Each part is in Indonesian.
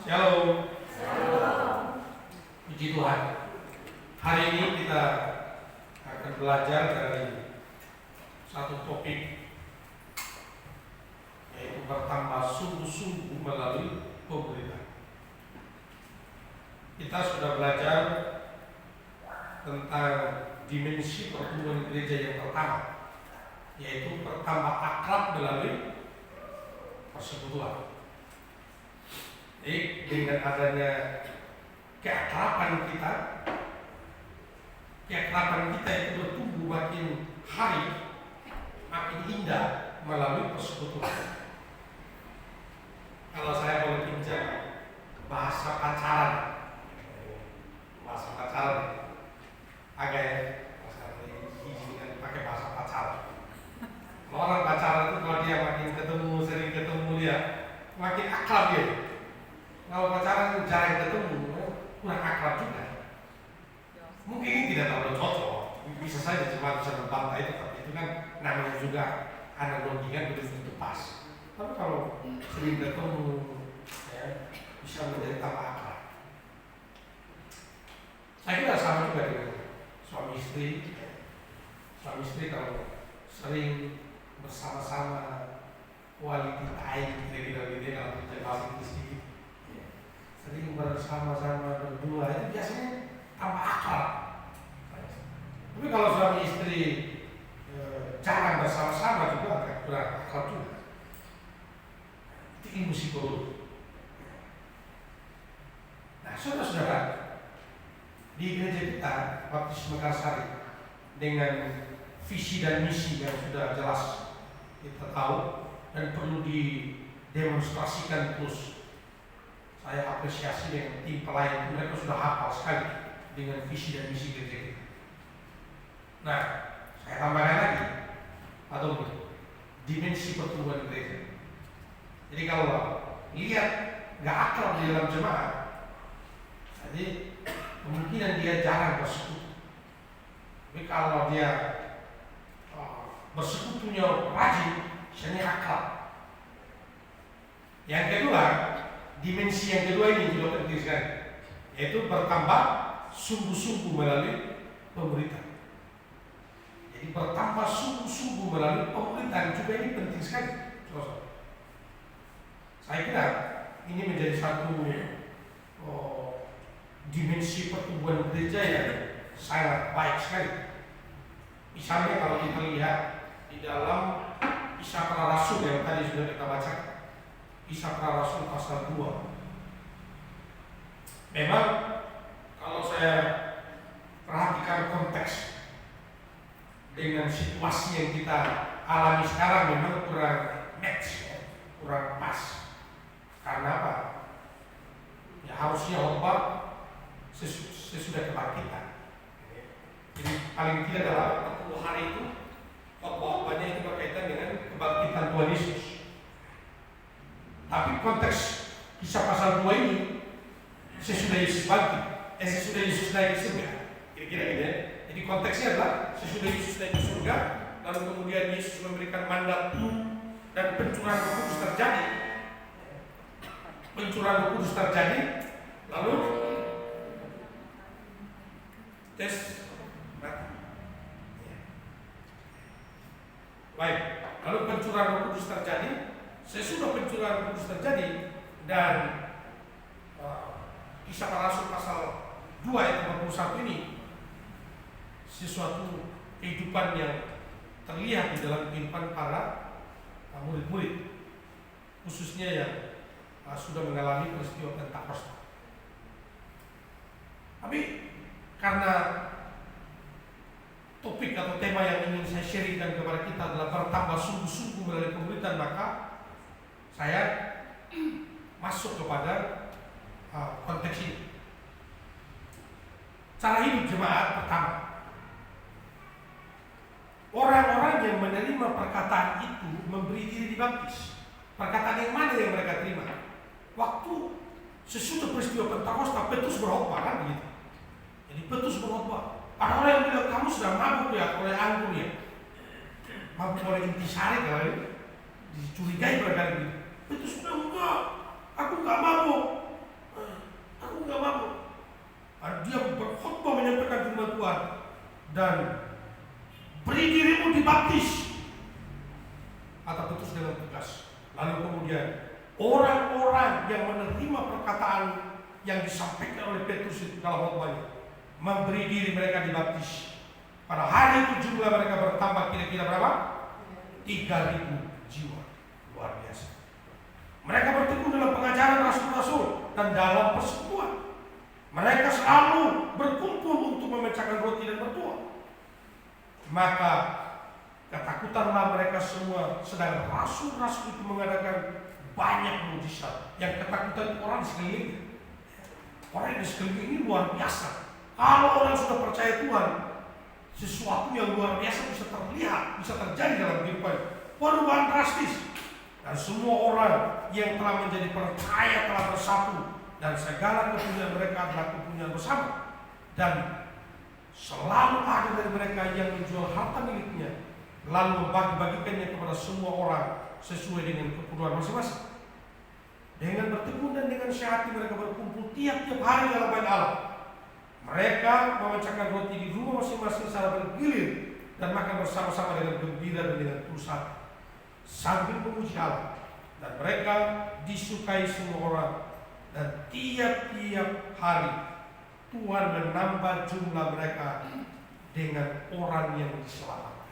Shalom. Puji Tuhan. Hari ini kita akan belajar dari satu topik, yaitu bertambah sungguh-sungguh melalui pemberitaan. Kita sudah belajar tentang dimensi pertumbuhan gereja yang pertama, yaitu bertambah akrab melalui persekutuan. Jadi dengan adanya keakraban kita itu bertumbuh makin hari, makin indah melalui persekutuan. Kalau saya boleh pinjam bahasa pacaran, agak ya, izinkan pakai bahasa pacaran. Kalau orang pacaran itu kalau dia makin ketemu, sering ketemu dia, makin akrab dia. Kalau pacaran jarang ketemu, kurang akrab juga. Mungkin ini tidak terlalu cocok, bisa saja cuma bisa membantah itu, tapi itu kan namanya juga analogi kan belum tentu pas. Tapi kalau sering ketemu, ya, bisa menjadi tambah akrab. Saya kira sama juga dengan suami istri. Suami istri kalau sering bersama-sama, quality time, gitu kalau kita bahas istri. Sering bersama-sama berdua itu biasanya tambah akrab. Tapi kalau suami istri jarang bersama-sama juga agak kurang akrab juga. Itu ilmu psikologi. Nah, saudara-saudara, di gereja kita Baptis Mekarsari dengan visi dan misi yang sudah jelas kita tahu dan perlu didemonstrasikan terus. Saya apresiasi dengan tim pelayan, mereka sudah hafal sekali dengan visi dan misi gereja kita. Nah, saya tambahkan lagi, atau dimensi pertumbuhan gereja. Jadi kalau lihat nggak akrab di dalam jemaat, jadi kemungkinan dia jarang bersekutu. Tapi kalau dia bersekutunya rajin, misalnya akrab. Yang kedua, dimensi yang kedua ini juga penting sekali, yaitu bertambah sungguh-sungguh melalui pemberitaan. Jadi bertambah sungguh-sungguh melalui pemberitaan juga ini penting sekali. Saya kira ini menjadi satu dimensi pertumbuhan gereja yang sangat baik sekali. Misalnya kalau kita lihat di dalam Kisah Para Rasul yang tadi sudah kita baca, Kisah Para Rasul pasal 2. Memang kalau saya perhatikan konteks dengan situasi yang kita alami sekarang memang kurang match, kurang pas. Karena apa? Ya harusnya khotbah sesudah kebangkitan. Jadi paling tidak dalam 40 hari itu khotbahnya itu berkaitan dengan kebangkitan Tuhan Yesus. Tapi konteks Kisah pasal 2 ini sesudah Yesus bangkit, sesudah Yesus naik ke surga, kira-kira gitu ya. Jadi konteksnya adalah sesudah Yesus naik ke surga, lalu kemudian Yesus memberikan mandat dan pencurahan Roh Kudus terjadi. Pencurahan Roh Kudus terjadi, lalu tes baik, lalu pencurahan Roh Kudus terjadi. Sesudah pencurahan Roh Kudus terjadi dan Kisah Para Rasul pasal 2 ayat 51 ini sesuatu kehidupan yang terlihat di dalam kehidupan para murid-murid, khususnya yang sudah mengalami peristiwa Pentakosta. Tapi karena topik atau tema yang ingin saya sharingkan kepada kita adalah bertambah sungguh-sungguh melalui pemberitaan, maka saya masuk kepada konteks ini. Cara hidup jemaat pertama, orang-orang yang menerima perkataan itu memberi diri dibaptis. Perkataan yang mana yang mereka terima? Waktu sesudah peristiwa Pentakosta, Petrus berkhotbah kan begitu. Jadi Petrus berkhotbah. Ada orang yang bilang, kamu sudah mabuk ya oleh anggur ya, mabuk oleh intisari kalau dicurigai berkali-kali. Petrus bilang, enggak, aku enggak mabuk. dan beri dirimu dibaptis. Kata Petrus dengan tegas. Lalu kemudian orang-orang yang menerima perkataan yang disampaikan oleh Petrus itu dalam khotbahnya memberi diri mereka dibaptis. Pada hari itu jumlah mereka bertambah kira-kira berapa? 3.000 jiwa. Luar biasa. Mereka bertekun dalam pengajaran rasul-rasul dan dalam persekutuan. Mereka selalu berkumpul untuk memecahkan roti dan berdoa. Maka ketakutanlah mereka semua, sedang rasul-rasul itu mengadakan banyak mujizat. Yang ketakutan orang di sekelilingnya. Orang di sekeliling ini luar biasa. Kalau orang sudah percaya Tuhan, sesuatu yang luar biasa bisa terlihat, bisa terjadi dalam kehidupan. Perubahan drastis. Dan semua orang yang telah menjadi percaya telah bersatu, dan segala kepunyaan mereka adalah kepunyaan bersama. Dan selalu ada dari mereka yang menjual harta miliknya, lalu membagi-bagikannya kepada semua orang sesuai dengan keperluan masing-masing. Dengan bertekun dan dengan sehati mereka berkumpul tiap-tiap hari dalam bait Allah. Mereka memecahkan roti di rumah masing-masing secara bergilir dan makan bersama-sama dengan gembira dan dengan tulus hati, sambil memuji Allah. Dan mereka disukai semua orang, dan tiap-tiap hari Tuhan menambah jumlah mereka dengan orang yang diselamatkan.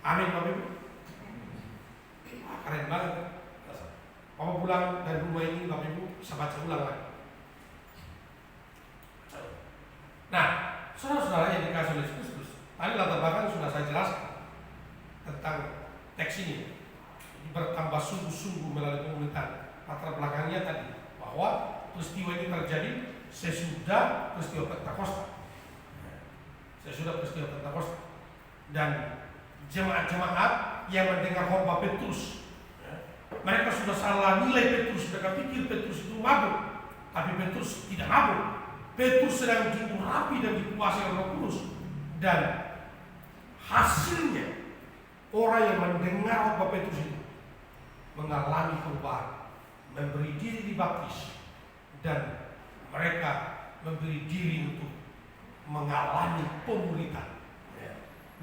Amin, Bapak Ibu. Keren banget. Bapak pulang dari rumah ini, Bapak Ibu bisa baca ulang lagi. Nah, saudara-saudara yang dikasih oleh Kristus, tadi latar belakang sudah saya jelaskan tentang teks ini. Bertambah sungguh-sungguh melalui komunitas. Latar belakangnya tadi bahwa peristiwa ini terjadi sesudah peristiwa Pentakosta. Sesudah peristiwa Pentakosta. Dan jemaat-jemaat yang mendengar khotbah Petrus, mereka sudah salah nilai Petrus. Mereka pikir Petrus itu mabuk, tapi Petrus tidak mabuk. Petrus sedang diurapi dan dikuasai oleh Roh Kudus. Dan hasilnya orang yang mendengar khotbah Petrus itu mengalami perubahan, memberi diri dibaptis, dan mereka memberi diri untuk mengalami pemuridan.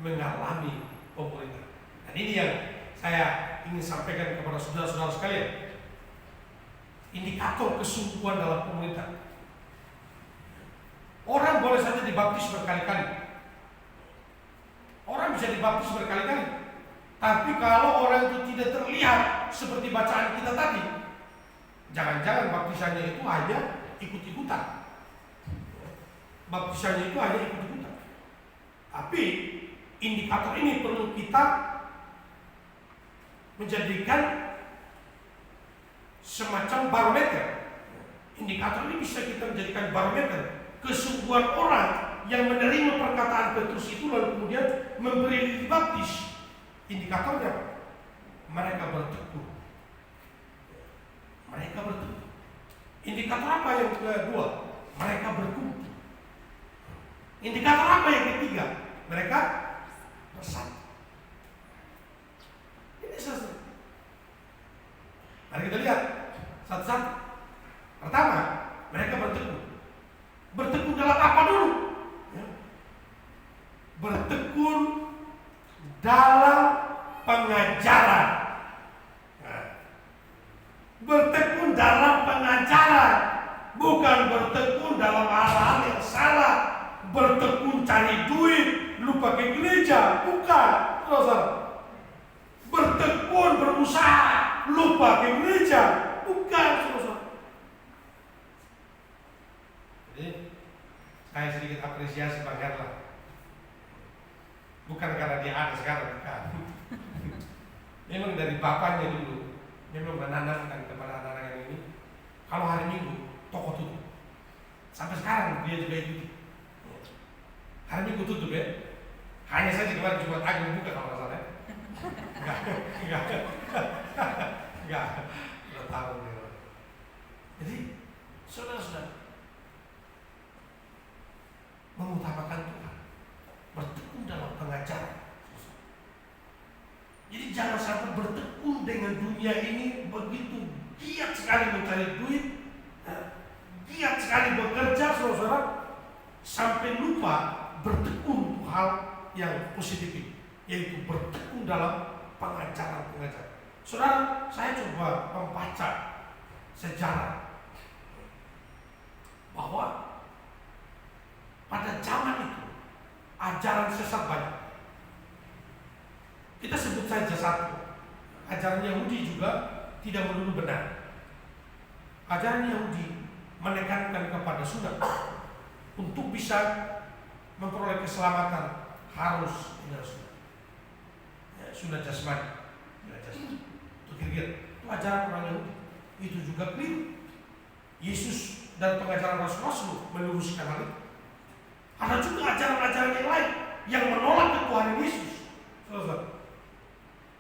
Mengalami pemuridan. Dan ini yang saya ingin sampaikan kepada saudara-saudara sekalian. Indikator kesungguhan dalam pemuridan. Orang boleh saja dibaptis berkali-kali. Orang bisa dibaptis berkali-kali. Tapi kalau orang itu tidak terlihat seperti bacaan kita tadi, jangan-jangan baptisannya itu hanya ikut-ikutan. Baptisannya itu hanya ikut-ikutan. Tapi indikator ini perlu kita menjadikan semacam barometer. Indikator ini bisa kita menjadikan barometer kesungguhan orang yang menerima perkataan Petrus itu lalu kemudian memberi diri baptis. Indikatornya mereka bertekun. Mereka bertekun. Indikator apa yang kedua? Mereka berkumpul. Indikator apa yang ketiga? Mereka bersatu. Ini selesai. Mari kita lihat satu-satu. Pertama, mereka bertekun. Bertekun dalam apa dulu? Bertekun dalam pengajaran. Bertekun dalam pengajaran, bukan bertekun dalam hal-hal yang salah. Bertekun cari duit, lupa ke gereja, bukan. Saudara. Bertekun berusaha, lupa ke gereja, bukan. Saudara. Jadi saya sedikit apresiasi Bang Herlan. Bukan karena dia ada sekarang, bukan. Memang dari bapaknya dulu, memang menanamkan kepada anak-anak ini, kalau hari Minggu toko tutup. Sampai sekarang dia juga ikuti. Hari Minggu tutup ya. Hanya saja kemarin Jumat Agung buka kalau nggak salah. Enggak. Udah tahu dia. Jadi saudara-saudara mengutamakan Tuhan, bertekun dalam pengajaran. Jadi jangan sampai bertekun dengan dunia ini begitu giat sekali mencari duit, giat sekali bekerja, saudara, sampai lupa bertekun untuk hal yang positif, yaitu bertekun dalam pengajaran-pengajaran. Saudara, saya coba membaca sejarah bahwa pada zaman itu ajaran sesat banyak. Kita sebut saja satu, ajaran Yahudi juga tidak melulu benar. Ajaran Yahudi menekankan kepada sunat. Untuk bisa memperoleh keselamatan harus dengan sunat. Ya, sunat jasmani. Itu kira-kira itu ajaran orang Yahudi. Itu juga keliru. Yesus dan pengajaran Rasul meluruskan hal itu. Ada juga ajaran-ajaran yang lain yang menolak ketuhanan Yesus.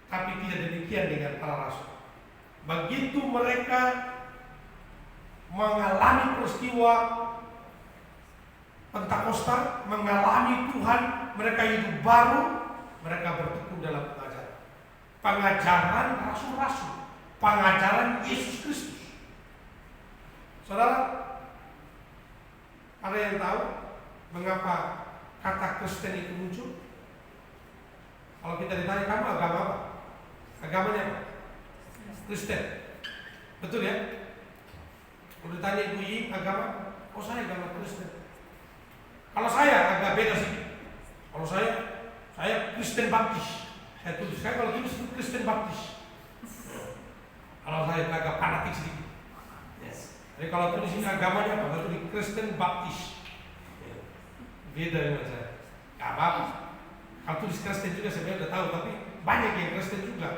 Tapi tidak demikian dengan para rasul. Begitu mereka mengalami peristiwa Pentakosta, mengalami Tuhan, mereka hidup baru, mereka bertekun dalam pengajaran rasul-rasul, pengajaran Yesus Kristus. Saudara, ada yang tahu mengapa kata Kristen itu muncul? Kalau kita ditanya, kamu agama apa? Agamanya apa? Kristen. Betul ya? Kalau ditanya Ibu Yi, agama? Oh, saya agama Kristen. Kalau saya agak beda sih. Kalau saya Kristen Baptis. Saya tulis, saya kalau tulis Kristen Baptis. Kalau saya agak fanatik sedikit. Yes. Jadi kalau tulis ini agamanya apa? Kalau tulis Kristen Baptis. Beda dengan saya. Gak apa-apa. Kalau tulis Kristen juga sebenarnya udah tahu, tapi banyak yang Kristen juga.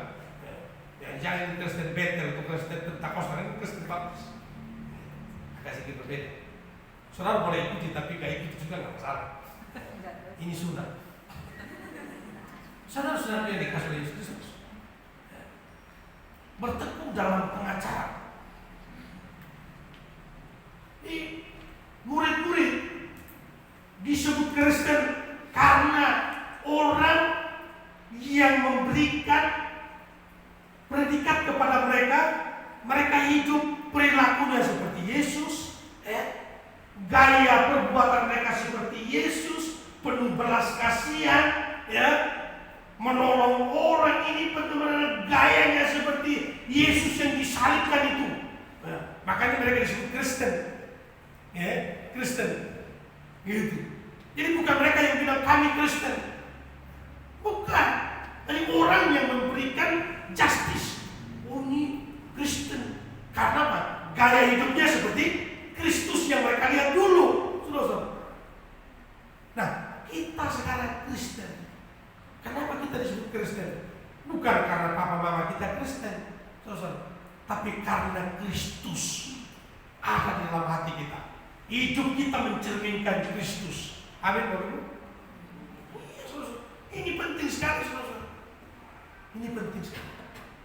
Yang jangan Kristen Bethel atau Kristen Pentakosta, ini Kristen Baptis. Agak sedikit berbeda. Saudara boleh ikuti, tapi gak ikuti juga gak masalah. Ini sunnah. Saudara-saudara yang dikasih oleh Yesus Kristus, bertekun dalam pengajaran. Ini murid-murid disebut Kristen karena orang yang memberikan predikat kepada mereka. Mereka hidup perilakunya seperti Yesus, gaya perbuatan mereka seperti Yesus, penuh belas kasihan, menolong orang. Ini benar-benar gayanya seperti Yesus yang disalibkan itu. Makanya mereka disebut Kristen, Kristen, gitu. Jadi bukan mereka yang bilang kami Kristen, bukan. Jadi orang yang memberikan justice. Oh, ini Kristen. Karena apa? Gaya hidupnya seperti Kristus yang mereka lihat dulu. Saudara. Nah, kita sekarang Kristen. Kenapa kita disebut Kristen? Bukan karena papa mama kita Kristen, saudara, tapi karena Kristus ada di dalam hati kita. Hidup kita mencerminkan Kristus. Amin, Bapak Ibu. Iya, saudara. Ini penting sekali, saudara. Ini penting sekali.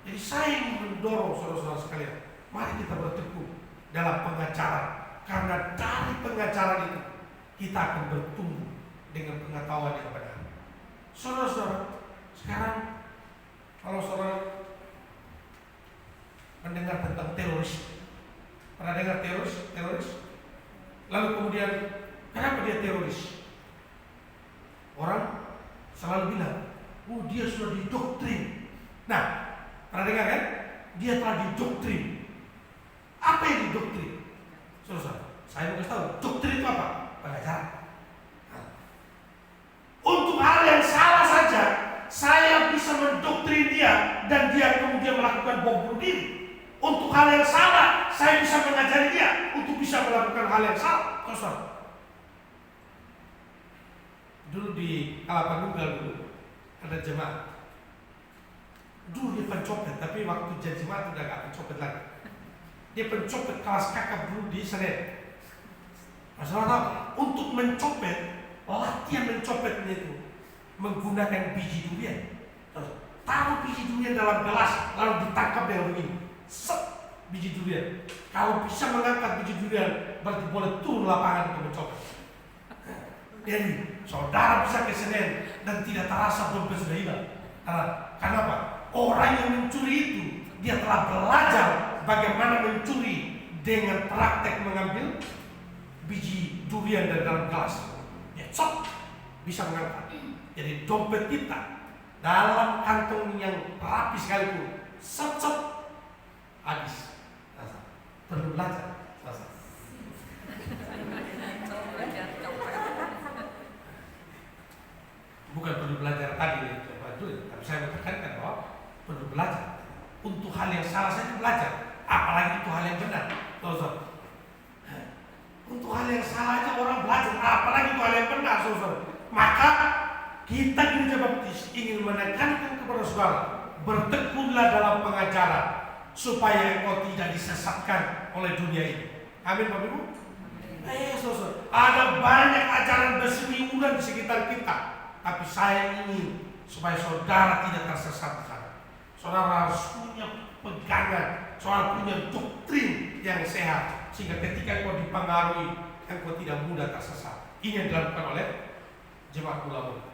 Jadi saya ingin mendorong saudara-saudara sekalian, mari kita bertekun dalam pengajaran. Karena dari pengajaran itu kita akan bertumbuh dengan pengetahuan yang benar. Saudara-saudara, sekarang kalau saudara mendengar tentang teroris, pernah dengar teroris? Lalu kemudian kenapa dia teroris? Orang selalu bilang, oh dia sudah didoktrin. Nah, pernah dengar kan? Dia telah didoktrin. Apa yang didoktrin? Saudara, saya mau kasih tahu, doktrin itu apa? Pengajaran. Untuk hal yang salah saja, saya bisa mendoktrin dia dan dia kemudian melakukan bom bunuh diri. Untuk hal yang salah, saya bisa mengajari dia untuk bisa melakukan hal yang salah. Dulu di Kelapa Nunggal dulu ada jemaat. Dulu dia pencopet, tapi waktu jadi jemaat udah gak pencopet lagi. Dia pencopet kelas kakap dulu di Senen. Masalah tahu, untuk mencopet, latihan mencopetnya itu menggunakan biji durian. Taruh biji durian dalam gelas, lalu ditangkap dengan begini. Set biji durian. Kalau bisa mengangkat biji durian, berarti boleh turun lapangan untuk mencopet. Jadi saudara bisa ke Senen dan tidak terasa dompet sudah hilang. Kenapa? Orang yang mencuri itu dia telah belajar bagaimana mencuri dengan praktek mengambil biji durian dari dalam gelas. Ya, bisa mengangkat. Jadi dompet kita dalam kantong yang rapi sekalipun, set habis. Perlu belajar. Bukan perlu belajar tadi coba dulu, tapi saya menekankan bahwa perlu belajar. Untuk hal yang salah saya belajar, apalagi untuk hal yang benar. Saudara. Untuk hal yang salah aja orang belajar, apalagi untuk hal yang benar, saudara. Maka kita Gereja Baptis ingin menekankan kepada saudara, bertekunlah dalam pengajaran supaya engkau tidak disesatkan oleh dunia ini. Amin, Bapak Ibu. Saudara, ada banyak ajaran berseliweran di sekitar kita, tapi saya ingin supaya saudara tidak tersesatkan. Saudara harus punya pegangan, saudara punya doktrin yang sehat, sehingga ketika engkau dipengaruhi, engkau tidak mudah tersesat. Ini yang dilakukan oleh jemaat ulama.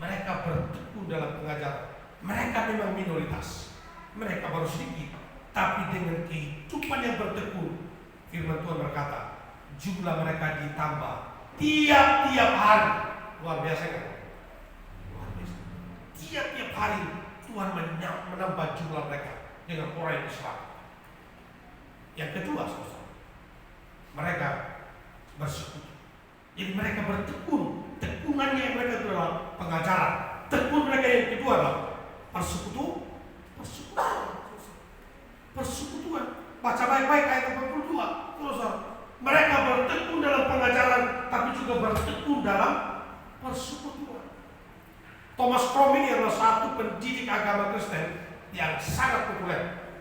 Mereka bertekun dalam pengajaran. Mereka memang minoritas, mereka baru sedikit, tapi dengan kehidupan yang bertekun, firman Tuhan berkata, jumlah mereka ditambah tiap-tiap hari. Luar biasa kan? Luar biasa. Tiap-tiap hari Tuhan menambah jumlah mereka dengan orang yang Islam. Yang kedua, saudara, mereka bersekutu. Jadi mereka bertekun. Tekunannya yang mereka itu adalah pengajaran. Tekun mereka yang kedua adalah persekutuan. Baca baik-baik ayat 42. Saudara, mereka bertekun dalam pengajaran, tapi juga bertekun dalam persekutuan. Thomas Crom ini adalah satu pendidik agama Kristen yang sangat populer,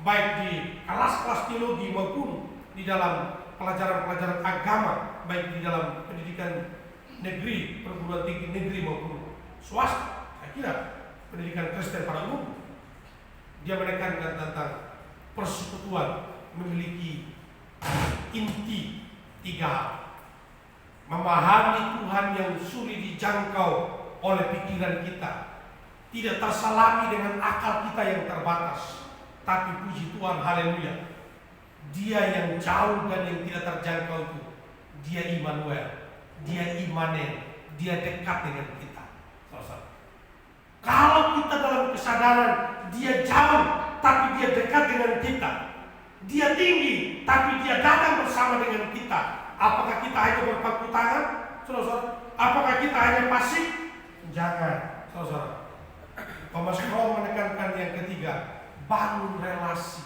baik di kelas-kelas teologi maupun di dalam pelajaran-pelajaran agama, baik di dalam pendidikan negeri, perguruan tinggi negeri maupun swasta. Saya kira pendidikan Kristen pada umum, dia menekankan tentang persekutuan memiliki inti 3 hal. Memahami Tuhan yang sulit dijangkau oleh pikiran kita, tidak tersalami dengan akal kita yang terbatas, tapi puji Tuhan, haleluya, Dia yang jauh dan yang tidak terjangkau itu, Dia Immanuel, Dia Immanen, Dia dekat dengan kita. Kalau kita dalam kesadaran Dia jauh tapi Dia dekat dengan kita, Dia tinggi tapi Dia datang bersama dengan kita, apakah kita hanya berpangku tangan, saudara? Apakah kita hanya pasif? Jangan, saudara. Thomas Crom menekankan yang ketiga, bangun relasi,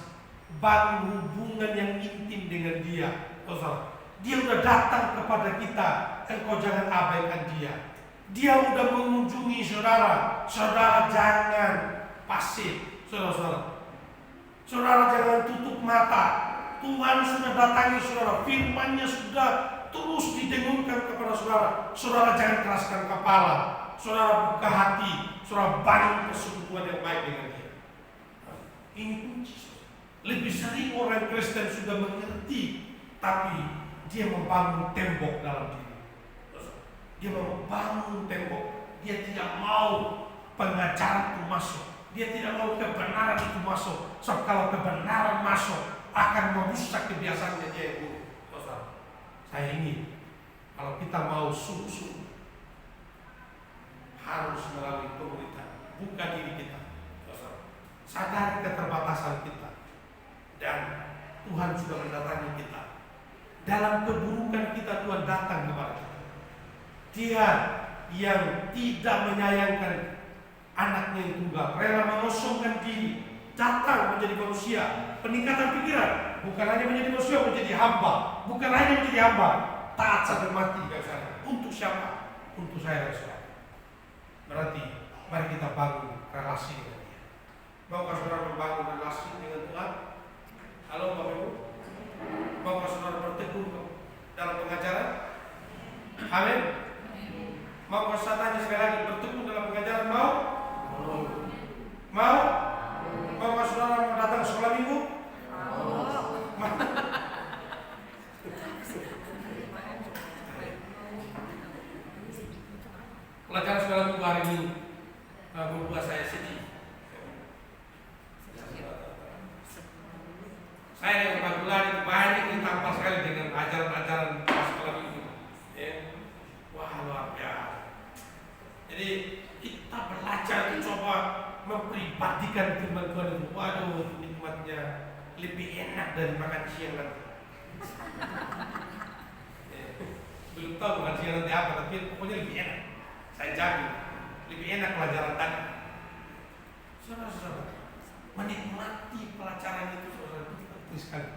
bangun hubungan yang intim dengan Dia, saudara. Dia sudah datang kepada kita, engkau jangan abaikan Dia. Dia sudah mengunjungi saudara, saudara jangan pasif, saudara. Saudara jangan tutup mata. Tuhan sudah datangi saudara, firman-Nya sudah terus didengungkan kepada saudara. Saudara jangan keraskan kepala, saudara buka hati, saudara bangun persekutuan yang baik dengan Dia. Ini kunci. Lebih sering orang Kristen sudah mengerti, tapi dia membangun tembok dalam diri. Dia membangun tembok. Dia tidak mau pengajaran itu masuk. Dia tidak mau kebenaran itu masuk. Sebab kalau kebenaran masuk, akan merusak kebiasaannya dia yang buruk. Saya ingin kalau kita mau sungguh-sungguh, harus melalui pemerintah, buka diri kita, sadari keterbatasan kita, dan Tuhan sudah mendatangi kita. Dalam keburukan kita, Tuhan datang kepada kita. Dia yang tidak menyayangkan anaknya yang tunggal, rela mengosongkan diri, datang menjadi manusia, peningkatan pikiran, bukan hanya menjadi manusia, menjadi hamba, bukan hanya menjadi hamba, taat sampai mati. Untuk siapa? Untuk saya dan saudara. Berarti mari kita bangun relasi dengan Dia. Maukah saudara membangun relasi dengan Tuhan? Halo Bapak Ibu, maukah saudara bertekun dalam pengajaran? Amin. Maukah saya tanya sekali lagi, bertekun dalam pengajaran? Mau? Mau? Maukah saudara mau datang sekolah minggu? Pelajaran sekolah minggu hari ini membuat saya sedih. Saya yang Pak itu banyak ditampar sekali dengan ajaran-ajaran sekolah minggu. Wah luar biasa. dipastikan firman Tuhan itu, waduh nikmatnya lebih enak dari makan siang nanti. Belum tahu makan siang nanti apa, tapi pokoknya lebih enak. Saya jamin lebih enak pelajaran tadi. Saudara-saudara, menikmati pelajaran itu saudara itu penting sekali.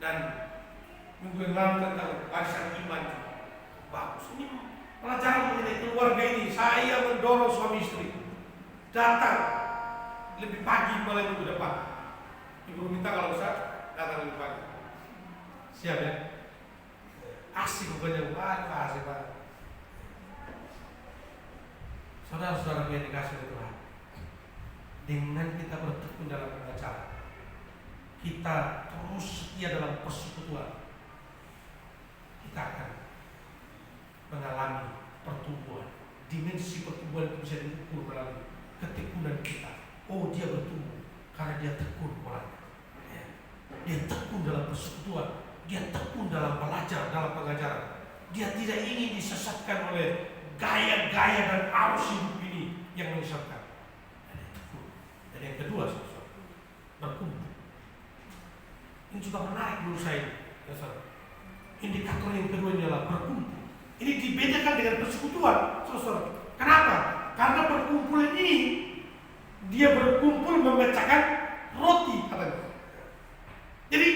Dan minggu yang lalu tentang warisan iman, bagus. Ini pelajaran mengenai keluarga ini. Saya mendorong suami istri datang lebih pagi mulai minggu depan. Ibu minta kalau bisa datang lebih pagi. Siap ya? Asik pokoknya, asik banget. Saudara-saudara yang dikasih oleh Tuhan, dengan kita bertekun dalam pengacara, kita terus setia dalam persekutuan, kita akan mengalami pertumbuhan. Dimensi pertumbuhan itu bisa diukur melalui ketekunan kita. Oh, dia bertumbuh karena dia tekun orangnya. Dia tekun dalam persekutuan, dia tekun dalam belajar, dalam pengajaran. Dia tidak ingin disesatkan oleh gaya-gaya dan arus hidup ini yang menyesatkan. Dan yang kedua, berkumpul. Ini juga menarik menurut saya. Indikator yang kedua ini adalah berkumpul. Ini dibedakan dengan persekutuan, saudara. Kenapa? Karena perkumpulan ini dia berkumpul memecahkan roti, katanya. Jadi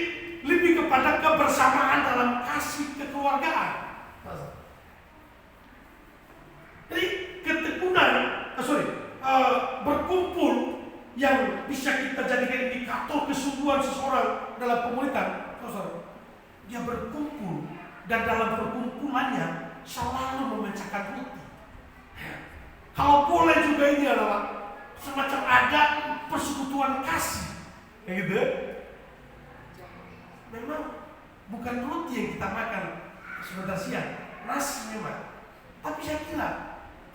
lebih kepada kebersamaan dalam kasih kekeluargaan. Jadi ketekunan, berkumpul yang bisa kita jadikan indikator kesungguhan seseorang dalam komunitas, dia berkumpul dan dalam perkumpulannya selalu memecahkan roti. Kalau boleh juga ini adalah semacam ada persekutuan kasih, gitu. Memang bukan roti yang kita makan sebentar siang, nasi memang. Tapi saya kira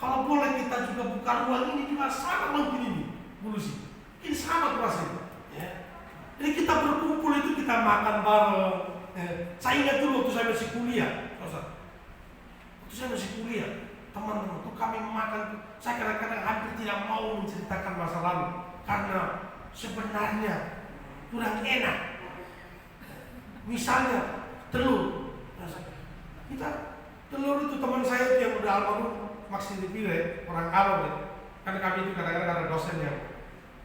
kalau boleh kita juga buka ruang ini juga sama mungkin ini, sih. Ini sama rasanya. Ya. Jadi kita berkumpul itu kita makan bareng. Saya ingat dulu waktu saya masih kuliah, waktu saya masih kuliah, teman-teman tuh kami makan. Saya kadang-kadang hampir tidak mau menceritakan masa lalu karena sebenarnya kurang enak. Misalnya telur, kita telur itu teman saya yang udah almarhum Maksi Dipire, orang awam ya. Kan kami itu kadang-kadang ada dosen yang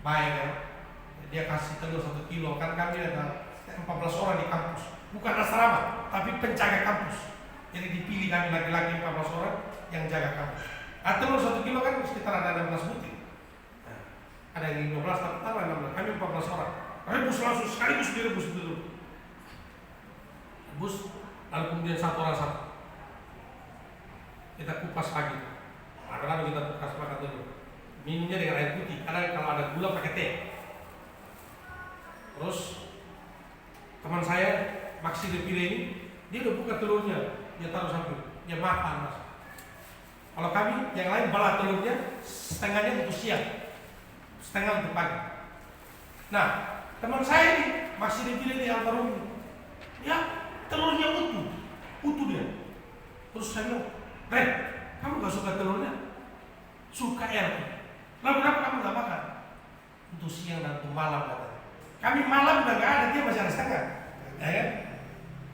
baik ya. Dia kasih telur 1 kilo. Kan kami ada 14 orang di kampus, bukan asrama, tapi penjaga kampus. Jadi dipilih kami laki-laki 14 orang yang jaga kampus. Telur 1 kilo kan sekitar ada 16 butir. Nah, ada yang 15, tapi tambah 16. Kami 14 orang. Rebus langsung sekaligus direbus dulu. Rebus, lalu kemudian satu orang satu. Kita kupas lagi. Kadang-kadang kita kupas makan dulu. Minumnya dengan air putih. Kadang kalau ada gula pakai teh. Terus teman saya Maksi Depire ini, dia udah buka telurnya, dia taruh samping, dia makan mas. Kalau kami yang lain belah telurnya, setengahnya untuk siang, setengah untuk pagi. Nah, teman saya ini Maksi Depire ini almarhum, ya telurnya utuh dia. Terus saya bilang, Ren, kamu gak suka telurnya? Suka ya. Lalu kenapa kamu gak makan? Untuk siang dan untuk malam katanya. Kami malam udah gak ada, dia masih ada setengah. Ya kan?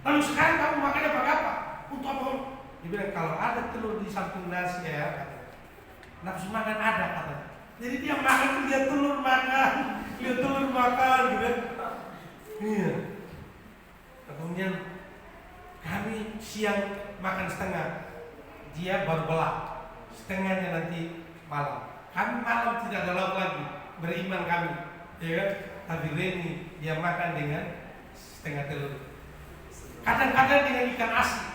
Lalu sekarang kamu makannya pakai apa? Untuk apa? Dia bilang kalau ada telur di samping nasi ya katanya. Nafsu makan ada katanya. Jadi dia makan tuh dia telur makan, gitu kan? Iya. Kemudian kami siang makan setengah, dia baru belah setengahnya nanti malam. Kami malam tidak ada lauk lagi, beriman kami, ya kan? Tapi Reni dia makan dengan setengah telur. Kadang-kadang dengan ikan asin,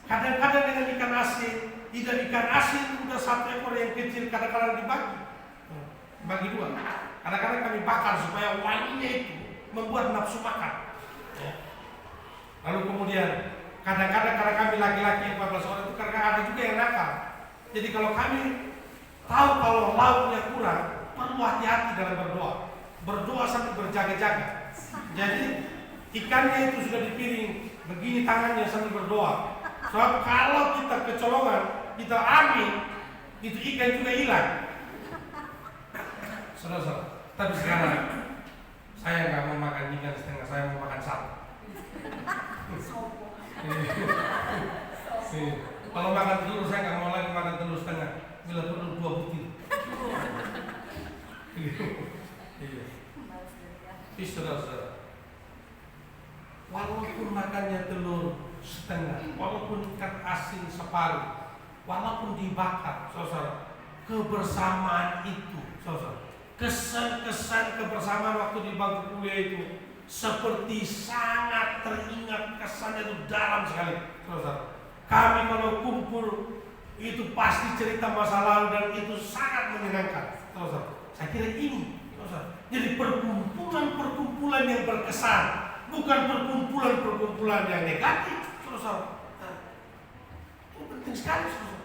kadang-kadang dengan ikan asin. Tidak ikan asin udah 1 ekor yang kecil, kadang-kadang bagi 2. Kadang-kadang kami bakar supaya wanginya itu membuat nafsu makan. Lalu kemudian kadang-kadang karena kami laki-laki 14 orang itu karena ada juga yang nakal. Jadi kalau kami tahu kalau lauknya kurang, perlu hati-hati dalam berdoa. Berdoa sampai berjaga-jaga. Jadi ikannya itu sudah dipiring, begini tangannya sambil berdoa. Sebab kalau kita kecolongan, kita ambil, itu ikan juga hilang. saudara. Tapi sekarang saya nggak mau makan ikan setengah, saya mau makan satu. Kalau makan telur saya nggak mau lagi makan telur setengah, bila perlu 2 butir. Saudara, walaupun makannya telur setengah, walaupun ikan asin separuh, walaupun dibakar, saudara, kebersamaan itu, saudara, kesan-kesan kebersamaan waktu di bangku kuliah itu seperti sangat teringat, kesannya itu dalam sekali, saudara. Kami kalau kumpul itu pasti cerita masa lalu dan itu sangat menyenangkan, saudara. Saya kira ini, saudara, jadi perkumpulan yang berkesan, bukan perkumpulan yang negatif, saudara. Itu penting sekali, saudara.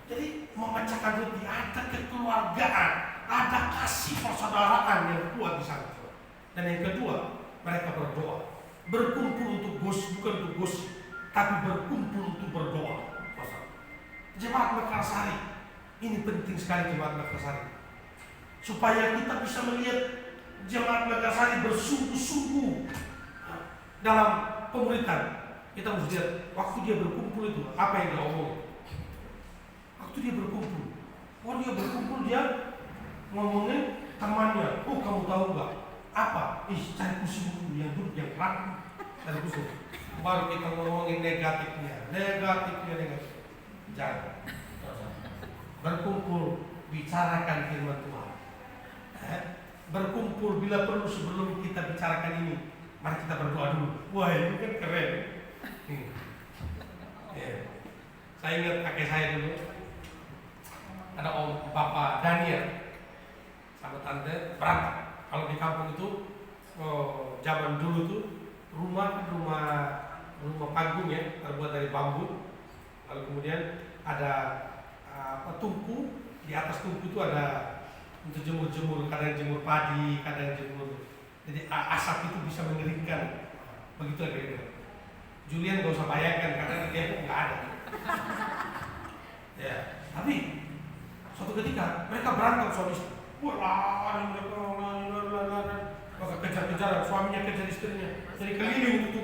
Jadi memecahkan hati, ada kekeluargaan, ada kasih persaudaraan yang kuat di sana. Dan yang kedua, mereka berdoa, berkumpul untuk bukan untuk gosip, tapi berkumpul untuk berdoa. Jemaat Mekarsari, ini penting sekali jemaat Mekarsari, supaya kita bisa melihat jemaat Mekarsari bersungguh-sungguh dalam pemerintahan. Kita harus lihat waktu dia berkumpul itu apa yang dia omongin. Waktu dia berkumpul, dia ngomongin temannya. Oh, kamu tahu nggak apa? Cari kursi dulu yang duduk yang rapi, cari kursi. Baru kita ngomongin negatifnya. Jangan. Berkumpul, bicarakan firman Tuhan. Berkumpul bila perlu sebelum kita bicarakan ini, mari kita berdoa dulu. Wah, ini kan keren. Saya ingat kakek saya dulu, ada Bapak Daniel sama tante berantem. Kalau di kampung itu zaman dulu tuh rumah panggung ya, terbuat dari bambu. Lalu kemudian ada tungku, di atas tungku itu ada untuk jemur-jemur, kadang jemur padi, kadang jemur. Jadi asap itu bisa mengeringkan. Begitu kira-kira. Julian gak usah bayangkan karena dia nggak ada. Ya, tapi suatu ketika mereka berantem suami istri. Maka kejar-kejaran, suaminya kejar istrinya, jadi keliling itu.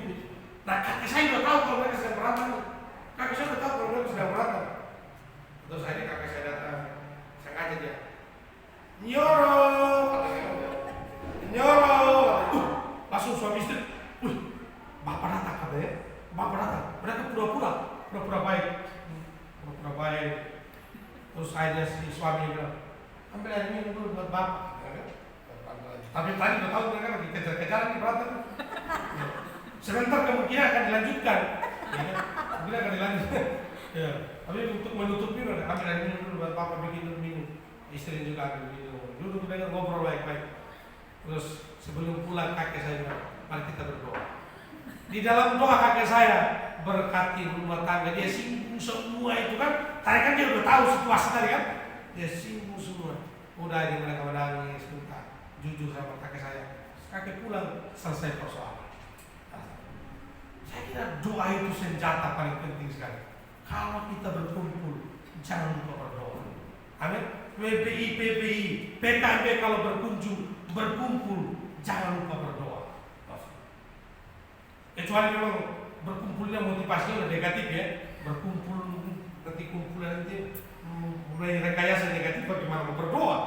Nah, kakek saya udah tahu kalau mereka sedang berantem. Terus akhirnya kakek saya datang, saya ngajak dia, Nyoro, langsung suami istri, bapak datang katanya, mereka pura-pura baik. Terus akhirnya si suami bilang, ambil air minum dulu buat bapak. Tapi tadi udah tahu mereka lagi kejar-kejaran di berantem. Sebentar kemungkinan akan dilanjutkan. Ya, tapi untuk menutupi udah ambil air minum dulu buat bapak, bikin minum. Istri juga ambil minum. Duduk dengan ngobrol baik-baik. Terus sebelum pulang kakek saya bilang, mari kita berdoa. Di dalam doa kakek saya berkati rumah tangga, dia singgung semua itu kan. Tadi kan dia udah tahu situasi tadi kan. Dia singgung semua. Udah ini mereka menangis, jujur sama kakek saya. Kakek pulang selesai persoalan. Saya kira doa itu senjata paling penting sekali. Kalau kita berkumpul, jangan lupa berdoa. Amin. PPI, PKB kalau berkumpul, jangan lupa berdoa. Kecuali memang berkumpulnya motivasinya negatif ya. Berkumpul nanti kumpulan nanti mulai rekayasa negatif, bagaimana mau berdoa?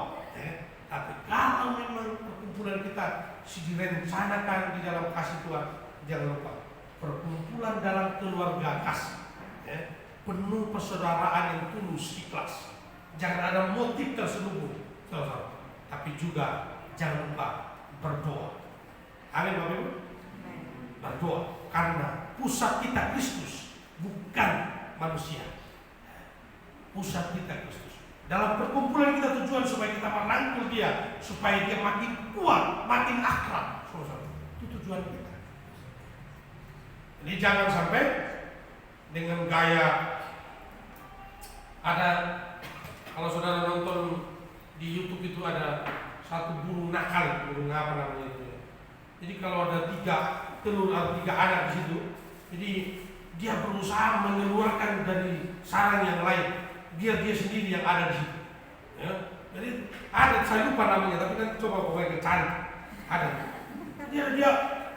Tapi kalau memang perkumpulan kita direncanakan di dalam kasih Tuhan, jangan lupa perkumpulan dalam keluarga kasih, ya, penuh persaudaraan yang tulus, ikhlas. Jangan ada motif terselubung, tapi juga jangan lupa berdoa. Amin, Bapak Ibu. Berdoa karena pusat kita Kristus, bukan manusia. Pusat kita Kristus. Dalam perkumpulan kita tujuan supaya kita merangkul dia, supaya dia makin kuat, makin akrab. Itu tujuan kita. Jadi jangan sampai dengan gaya ada, kalau saudara nonton di YouTube itu ada satu burung nakal, burung apa namanya itu. Jadi kalau ada 3 telur atau 3 anak di situ, jadi dia berusaha mengeluarkan dari sarang yang lain, biar dia sendiri yang ada di situ. Ya. Jadi ada, saya lupa namanya, tapi kan coba pokoknya cari. Ada.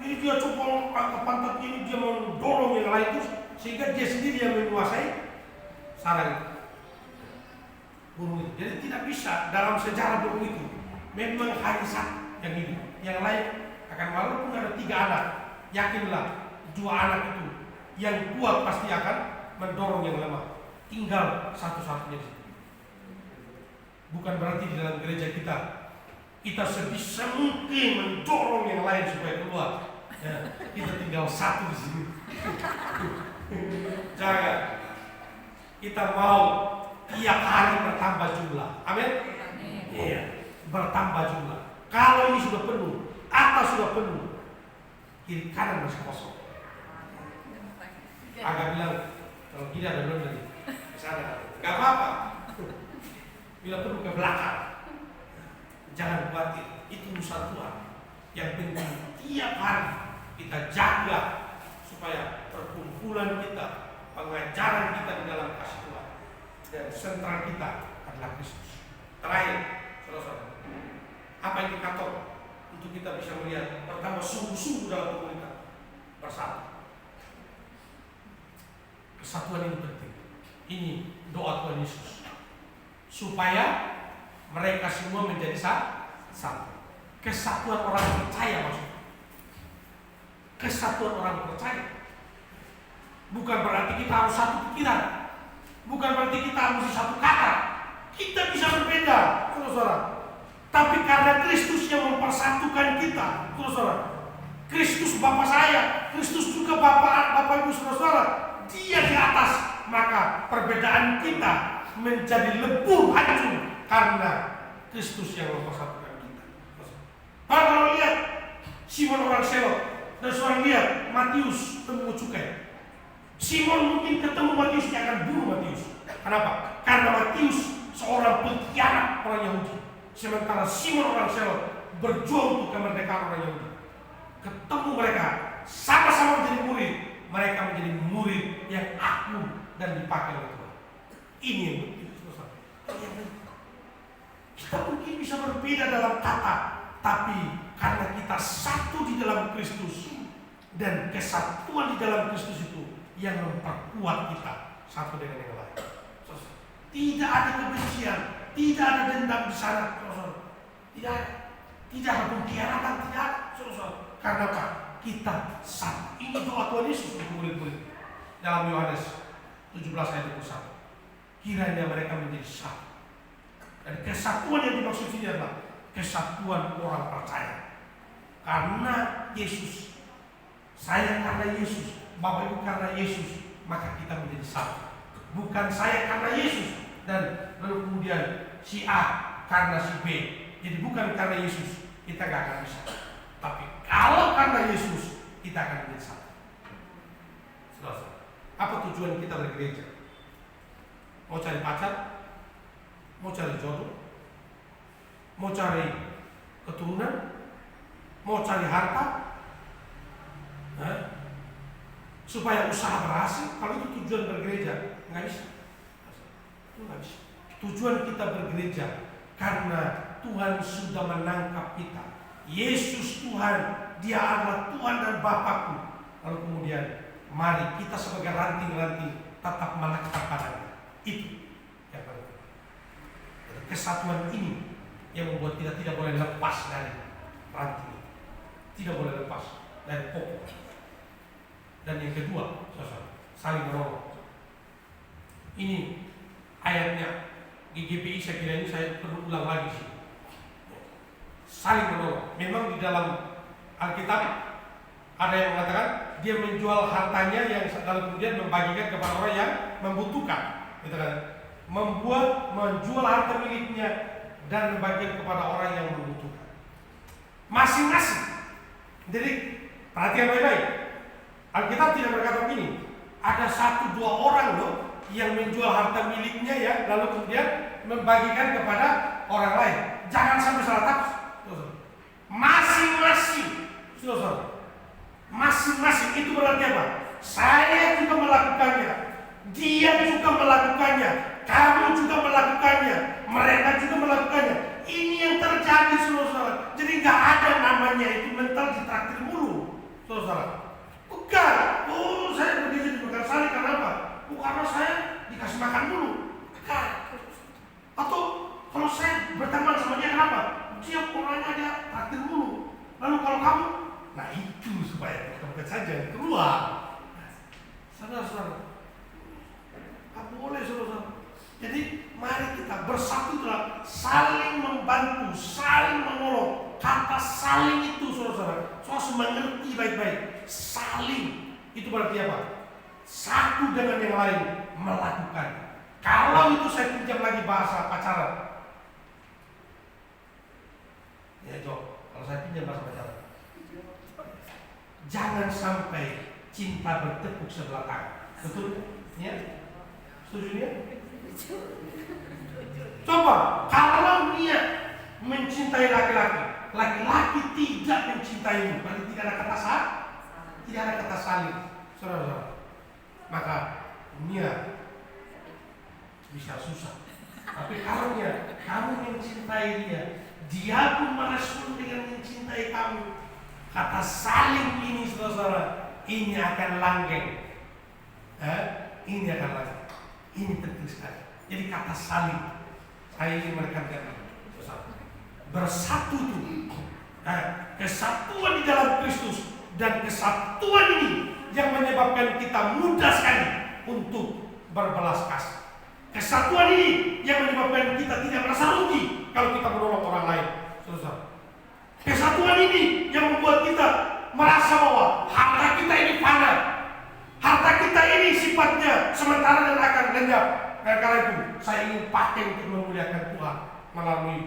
Dia coba angkat pantat ini, dia mendorong yang lain terus sehingga dia sendiri yang menguasai sarang itu. Burung itu. Jadi tidak bisa dalam sejarah burung itu. Memang hanya satu yang hidup. Yang lain akan, walaupun ada 3 anak, yakinlah 2 anak itu yang kuat pasti akan mendorong yang lemah. Tinggal satu-satunya di situ. Bukan berarti di dalam gereja kita sebisa mungkin mendorong yang lain supaya keluar. Ya, kita tinggal satu di sini. Jangan. Kita mau tiap hari bertambah jumlah. Amin. Iya, bertambah jumlah. Kalau ini sudah penuh, atas sudah penuh, kiri kanan masih kosong. Agak bilang kalau kiri ada belum lagi. Kesana, nggak apa-apa. Bila perlu ke belakang. Jangan khawatir, itu urusan Tuhan. Yang penting tiap hari kita jaga supaya perkumpulan kita, pengajaran kita di dalam kasih Tuhan dan sentral kita adalah Kristus. Terakhir, saudara-saudara, apa indikator untuk kita bisa melihat pertama sungguh-sungguh dalam komunitas bersatu? Kesatuan ini penting. Ini doa Tuhan Yesus supaya mereka semua menjadi satu. Kesatuan orang percaya maksudnya. Kesatuan orang percaya. Bukan berarti kita harus satu pikiran. Bukan berarti kita harus satu kata. Kita bisa berbeda, saudara. Tapi karena Kristus yang mempersatukan kita, saudara. Kristus Bapa saya, Kristus juga Bapak Ibu saudara. Dia di atas, maka perbedaan kita menjadi lebur hancur karena Kristus yang mempersatukan kita. Kalau lihat Simon orang Selot dan seorang lihat Matius pemungut cukai. Simon mungkin ketemu Matius, dia akan bunuh Matius. Kenapa? Karena Matius seorang pengkhianat orang Yahudi. Sementara Simon orang Selot berjuang untuk kemerdekaan orang Yahudi. Ketemu mereka, sama-sama menjadi murid. Mereka menjadi murid yang agung dan dipakai oleh Tuhan. Ini yang penting. Kita mungkin bisa berbeda dalam kata, tapi karena kita satu di dalam Kristus dan kesatuan di dalam Kristus itu yang memperkuat kita satu dengan yang lain. Tidak ada kebencian, tidak ada dendam di sana, tidak ada pengkhianatan, tidak ada. Karena apa? Kita satu. Ini doa Tuhan Yesus untuk murid-murid dalam Yohanes 17 ayat 21. Kiranya mereka menjadi satu. Dan kesatuan yang dimaksud ini adalah kesatuan orang percaya. Karena Yesus, saya karena Yesus, Bapak Ibu karena Yesus, maka kita menjadi satu. Bukan saya karena Yesus dan lalu kemudian si A karena si B. Jadi bukan karena Yesus kita gak akan bisa. Tapi kalau karena Yesus kita akan menjadi satu. Saudara, apa tujuan kita bergereja? Mau cari pacar? Mau cari jodoh? Mau cari keturunan? Mau cari harta? Supaya usaha berhasil? Kalau itu tujuan bergereja, nggak bisa. Itu nggak bisa. Tujuan kita bergereja karena Tuhan sudah menangkap kita. Yesus Tuhan, Dia adalah Tuhan dan Bapakku. Lalu kemudian mari kita sebagai ranting-ranting tetap melekat padanya. Itu yang penting. Kesatuan ini yang membuat kita tidak boleh lepas dari ranting, tidak boleh lepas dari pokok. Dan yang kedua, saling menolong. Ini ayatnya GGPI, saya kira ini saya perlu ulang lagi sih. Saling menolong. Memang di dalam Alkitab ada yang mengatakan dia menjual hartanya yang lalu kemudian membagikan kepada orang yang membutuhkan, gitu kan? Menjual harta miliknya dan membagikan kepada orang yang membutuhkan. Masing-masing. Jadi perhatian baik-baik. Alkitab tidak berkata begini. Ada 1-2 orang loh yang menjual harta miliknya ya, lalu kemudian membagikan kepada orang lain. Jangan sampai salah tafsir. Masing-masing. Masing-masing itu berarti apa? Saya juga melakukannya, dia juga melakukannya, kamu juga melakukannya. mereka juga melakukannya. Ini yang terjadi, saudara. Jadi nggak ada namanya itu mental ditraktir mulu, saudara. Bukan. Oh, saya pergi di Mekarsari kenapa? Karena saya dikasih makan mulu. Bukan. Atau kalau saya berteman sama dia kenapa? Dia orangnya dia traktir mulu. Lalu kalau kamu, nah itu supaya kita saja keluar. Saudara-saudara, tak boleh, saudara. Jadi mari kita bersatu dalam saling membantu, saling menolong. Kata saling itu, saudara-saudara, harus mengerti baik-baik. Saling itu berarti apa? Satu dengan yang lain melakukan. Kalau itu saya pinjam lagi bahasa pacaran, ya Jo, kalau saya pinjam bahasa pacaran, jangan sampai cinta bertepuk sebelah tangan. Betul? Ya? Setuju ya? Coba kalau dia mencintai laki-laki, laki-laki tidak mencintaimu, berarti tidak ada kata sah, tidak ada kata saling, saudara-saudara. Maka dia bisa susah. Tapi kalau dia, kamu mencintai dia, dia pun merespon dengan mencintai kamu. Kata saling ini, saudara-saudara, ini akan langgeng. Ini akan langgeng. Ini penting sekali. Jadi kata saling, saya ingin menekankan bersatu itu, kesatuan di dalam Kristus, dan kesatuan ini yang menyebabkan kita mudah sekali untuk berbelas kasih. Kesatuan ini yang menyebabkan kita tidak merasa rugi kalau kita menolong orang lain. Kesatuan ini yang membuat kita merasa bahwa harta kita ini fana, harta kita ini sifatnya sementara dan akan lenyap. Karena itu saya ingin pakai untuk memuliakan Tuhan melalui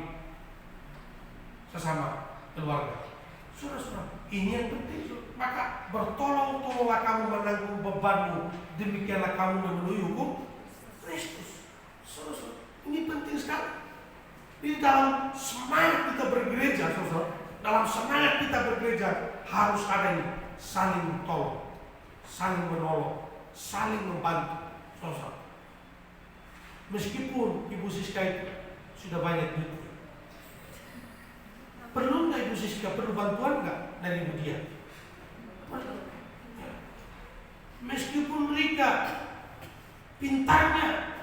sesama keluarga. Saudara-saudara, ini yang penting. Maka bertolong-tolonglah kamu menanggung bebanmu, demikianlah kamu memenuhi hukum Kristus. Saudara-saudara, ini penting sekali. Di dalam semangat kita bergereja, saudara, dalam semangat kita bergereja harus ada ini, saling tolong, saling menolong, saling membantu, saudara. Meskipun Ibu Siska itu sudah banyak duit, perlu nggak Ibu Siska, perlu bantuan nggak dari Ibu Dia? Meskipun Rika pintarnya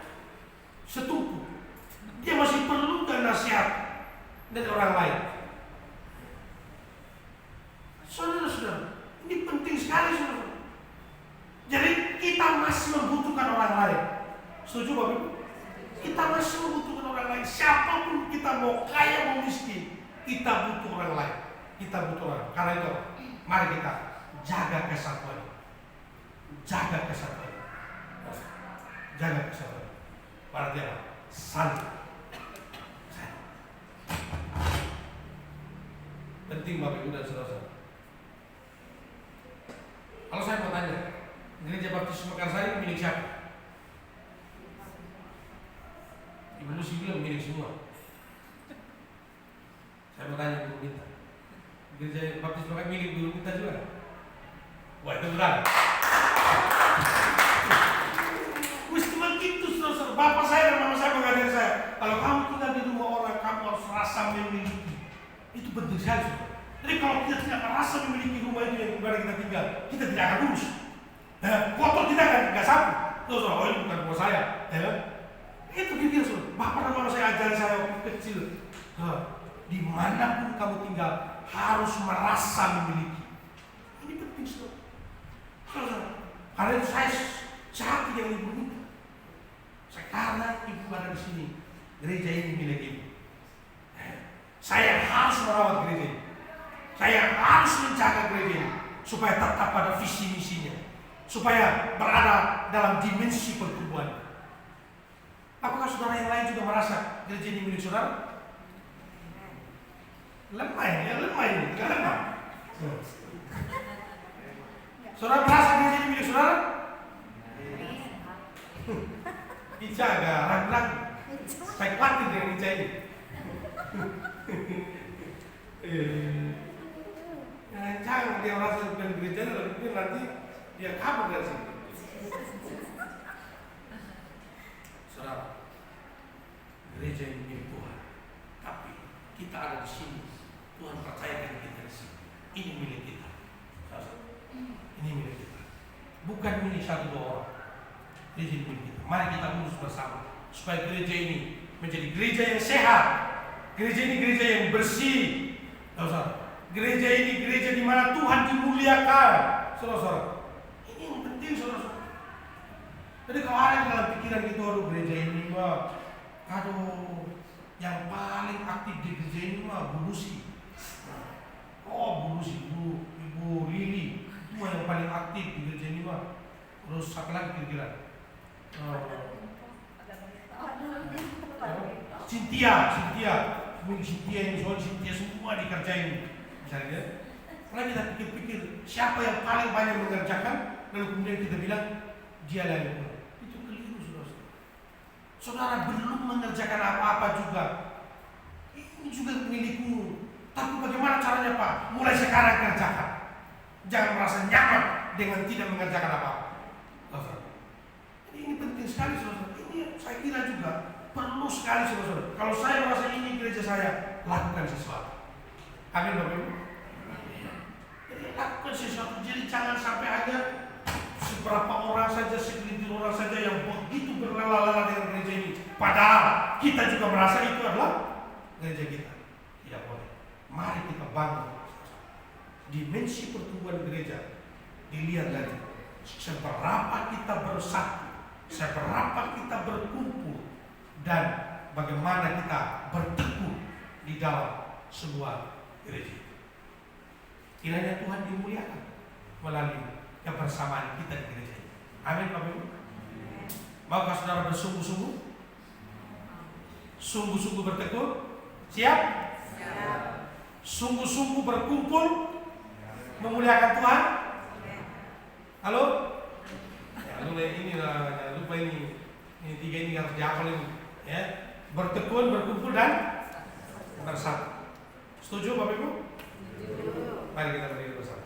setumpuk, dia masih perlu nggak nasihat dari orang lain? Saudara-saudara, ini penting sekali, saudara. Jadi kita masih membutuhkan orang lain. Setuju Bapak Ibu? Kita masih membutuhkan orang lain. Siapapun kita, mau kaya mau miskin, kita butuh orang lain. Kita butuh orang. Karena itu, mari kita jaga kesatuan. Jaga kesatuan. Jaga kesatuan. Berarti apa? Saling. Penting Bapak Ibu dan saudara-saudara. Kalau saya mau tanya, Gereja Baptis Mekarsari milik siapa? Ibu Lucy bilang milik semua. Saya mau tanya Ibu Minta, Gereja Baptis Mekarsari milik Ibu Minta juga? Wah, itu benar. Mesti begitu, saudara. Bapak saya dan mama saya mengajari saya, kalau kamu tinggal di rumah orang, kamu harus rasa memiliki. Itu penting sekali, saudara. Jadi kalau kita tidak merasa memiliki rumah itu yang dimana kita tinggal, kita tidak akan lulus. Kotor kita akan nggak sapu. Terus, oh ini bukan rumah saya. Itu pikir, saudara. Bapak dan mama saya ajari saya waktu kecil. Dimanapun kamu tinggal, harus merasa memiliki. Ini penting, saudara. Karena itu saya cari yang Ibu minta. Sekarang Ibu ada di sini, gereja ini milik Ibu. Saya harus merawat gereja ini. Saya harus menjaga gereja ini supaya tetap pada visi misinya, supaya berada dalam dimensi pertumbuhan. Apakah saudara yang lain juga merasa gereja ini milik saudara? Lemah ya, lemah ini, tidak lemah. Saudara merasa gereja ini milik saudara? Dijaga, ragu-ragu. Saya khawatir dengan gereja ini. Jangan dia merasa bukan gereja, lalu nanti dia kabur dari sini. Saudara, gereja ini milik Tuhan. Tapi kita ada di sini. Tuhan percayakan kita di sini. Ini milik kita. Ini milik kita. Bukan milik satu dua orang. Gereja ini milik kita. Mari kita urus bersama supaya gereja ini menjadi gereja yang sehat. Gereja ini gereja yang bersih. Gereja ini gereja di mana Tuhan dimuliakan. Saudara-saudara, ini yang penting, saudara-saudara. Jadi kalau ada yang dalam pikiran kita, aduh gereja ini mah, aduh yang paling aktif di gereja ini mah Bu Lucy. Oh Bu Lucy, Ibu Lili, itu yang paling aktif di gereja ini mah. Terus satu lagi kira-kira Cynthia ini soal Cynthia semua dikerjain. Misalnya, kalau kita pikir-pikir siapa yang paling banyak mengerjakan, lalu kemudian kita bilang dia lain. Itu keliru, saudara. Saudara belum mengerjakan apa-apa juga. Ini juga milikmu. Tapi bagaimana caranya Pak? Mulai sekarang kerjakan. Jangan merasa nyaman dengan tidak mengerjakan apa-apa. Ini penting sekali, saudara. Ini saya kira juga perlu sekali, saudara. Kalau saya merasa ini gereja saya, lakukan sesuatu. Amin, Bapak Ibu. Jadi lakukan sesuatu. Jadi jangan sampai hanya seberapa orang saja, segelintir orang saja yang begitu berlala-lala dengan gereja ini. Padahal kita juga merasa itu adalah gereja kita. Tidak boleh. Mari kita bangun. Dimensi pertumbuhan gereja dilihat dari seberapa kita bersatu, seberapa kita berkumpul, dan bagaimana kita berteguh di dalam sebuah gereja. Kiranya Tuhan dimuliakan melalui kebersamaan kita di gereja. Amin, Bapak Ibu. Maukah saudara bersungguh-sungguh? Sungguh-sungguh bertekun? Siap? Siap. Sungguh-sungguh berkumpul memuliakan Tuhan? Halo? Jangan lupa ini tiga ini harus dihafal ini. Ya, bertekun, berkumpul dan bersatu. Setuju Bapak Ibu? Mari kita berdiri bersama.